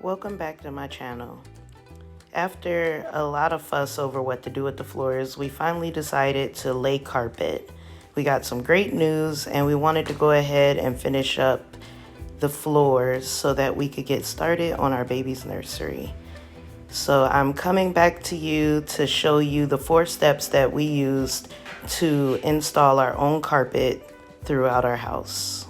Welcome back to my channel. After a lot of fuss over what to do with the floors, we finally decided to lay carpet. We got some great news and we wanted to go ahead and finish up the floors so that we could get started on our baby's nursery. So I'm coming back to you to show you the 4 steps that we used to install our own carpet throughout our house.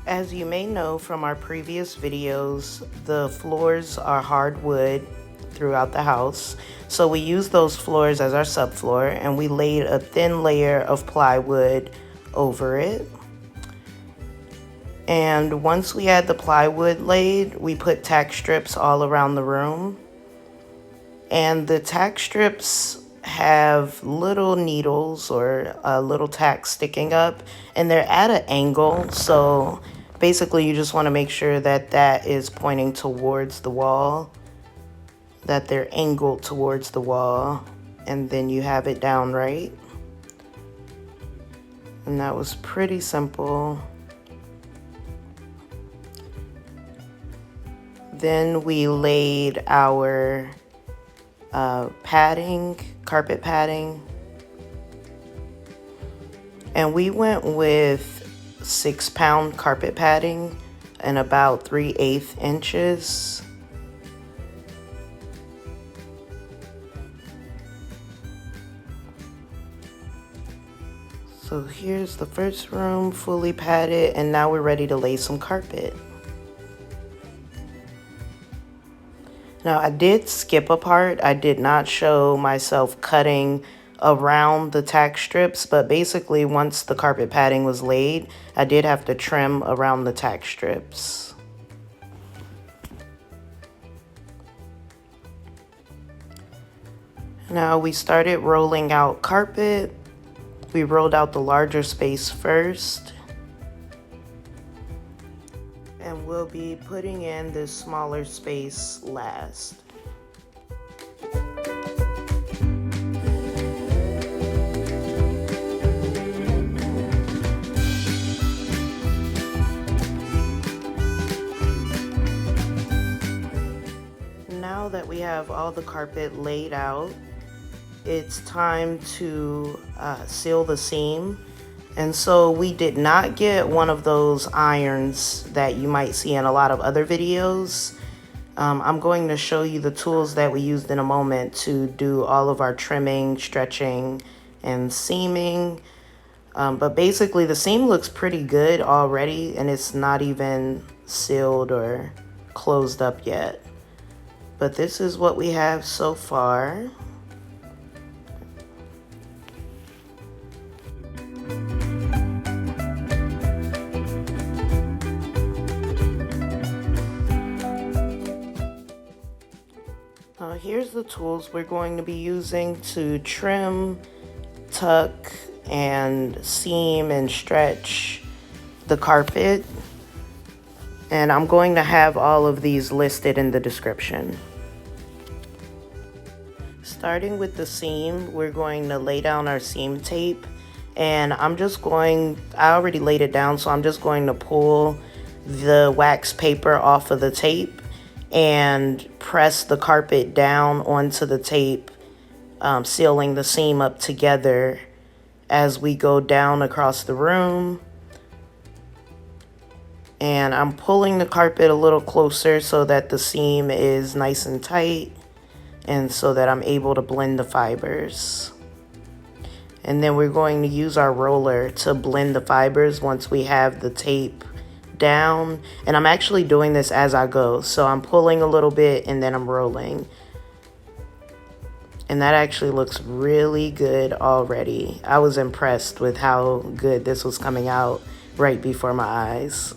As you may know from our previous videos, the floors are hardwood throughout the house. So we used those floors as our subfloor and we laid a thin layer of plywood over it. And once we had the plywood laid, we put tack strips all around the room. And the tack strips have little needles or a little tack sticking up, and they're at an angle. So basically you just want to make sure that that is pointing towards the wall, that they're angled towards the wall, and then you have it down right. And that was pretty simple. Then we laid our carpet padding, and we went with 6-pound carpet padding and about 3/8 inches. So here's the first room fully padded, and now we're ready to lay some carpet. Now I did skip a part. I did not show myself cutting around the tack strips, but basically once the carpet padding was laid, I did have to trim around the tack strips. Now we started rolling out carpet. We rolled out the larger space first. And we'll be putting in this smaller space last. Now that we have all the carpet laid out, it's time to seal the seam. And so we did not get one of those irons that you might see in a lot of other videos. I'm going to show you the tools that we used in a moment to do all of our trimming, stretching, and seaming. But basically the seam looks pretty good already, and it's not even sealed or closed up yet. But this is what we have so far. Here's the tools we're going to be using to trim, tuck, and seam and stretch the carpet. And I'm going to have all of these listed in the description. Starting with the seam, we're going to lay down our seam tape. And I already laid it down, so I'm just going to pull the wax paper off of the tape and press the carpet down onto the tape, sealing the seam up together as we go down across the room. And I'm pulling the carpet a little closer so that the seam is nice and tight and so that I'm able to blend the fibers. And then we're going to use our roller to blend the fibers once we have the tape down. And I'm actually doing this as I go, so I'm pulling a little bit and then I'm rolling, and that actually looks really good already. I was impressed with how good this was coming out right before my eyes.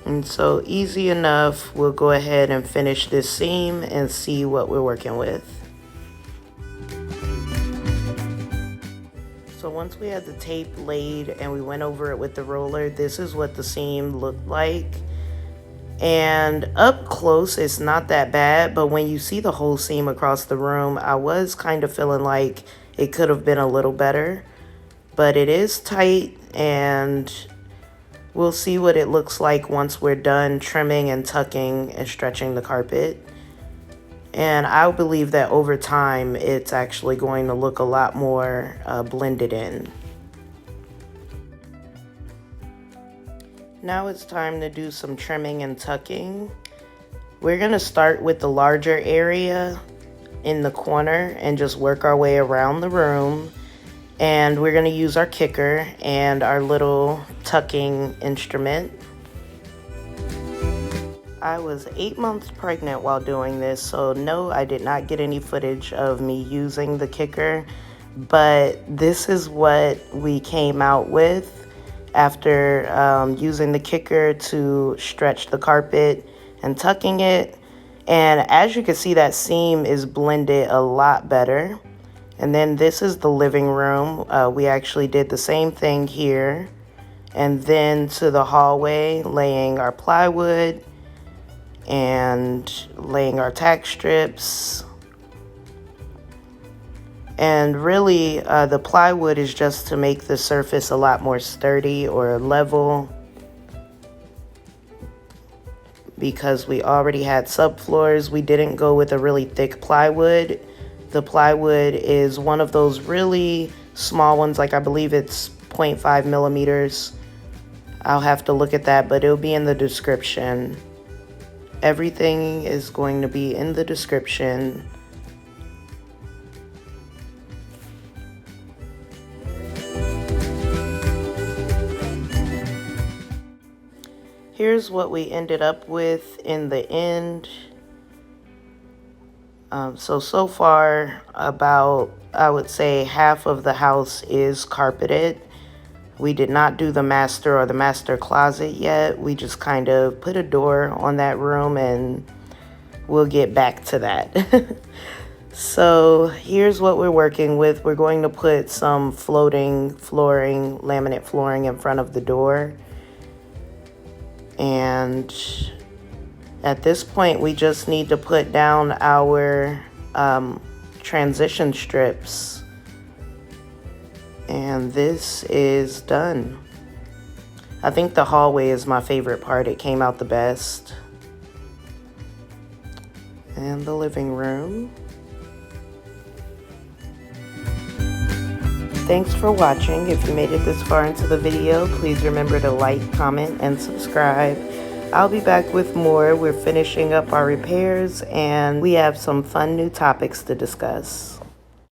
And so easy enough. We'll go ahead and finish this seam and see what we're working with. So once we had the tape laid and we went over it with the roller, this is what the seam looked like. And up close, it's not that bad, but when you see the whole seam across the room, I was kind of feeling like it could have been a little better, but it is tight, and we'll see what it looks like once we're done trimming and tucking and stretching the carpet. And I believe that over time, it's actually going to look a lot more blended in. Now it's time to do some trimming and tucking. We're gonna start with the larger area in the corner and just work our way around the room. And we're gonna use our kicker and our little tucking instrument. I was 8 months pregnant while doing this, so no, I did not get any footage of me using the kicker, but this is what we came out with after using the kicker to stretch the carpet and tucking it. And as you can see, that seam is blended a lot better. And then this is the living room. We actually did the same thing here. And then to the hallway, laying our plywood and laying our tack strips. And really, the plywood is just to make the surface a lot more sturdy or level, because we already had subfloors. We didn't go with a really thick plywood. The plywood is one of those really small ones, like I believe it's 0.5 millimeters. I'll have to look at that, but it'll be in the description. Everything is going to be in the description. Here's what we ended up with in the end. So far, about, I would say, half of the house is carpeted. We did not do the master or the master closet yet. We just kind of put a door on that room, and we'll get back to that. So here's what we're working with. We're going to put some floating flooring, laminate flooring in front of the door. And at this point, we just need to put down our transition strips. And this is done. I think the hallway is my favorite part. It came out the best. And the living room. Thanks for watching. If you made it this far into the video, please remember to like, comment, and subscribe. I'll be back with more. We're finishing up our repairs, and we have some fun new topics to discuss.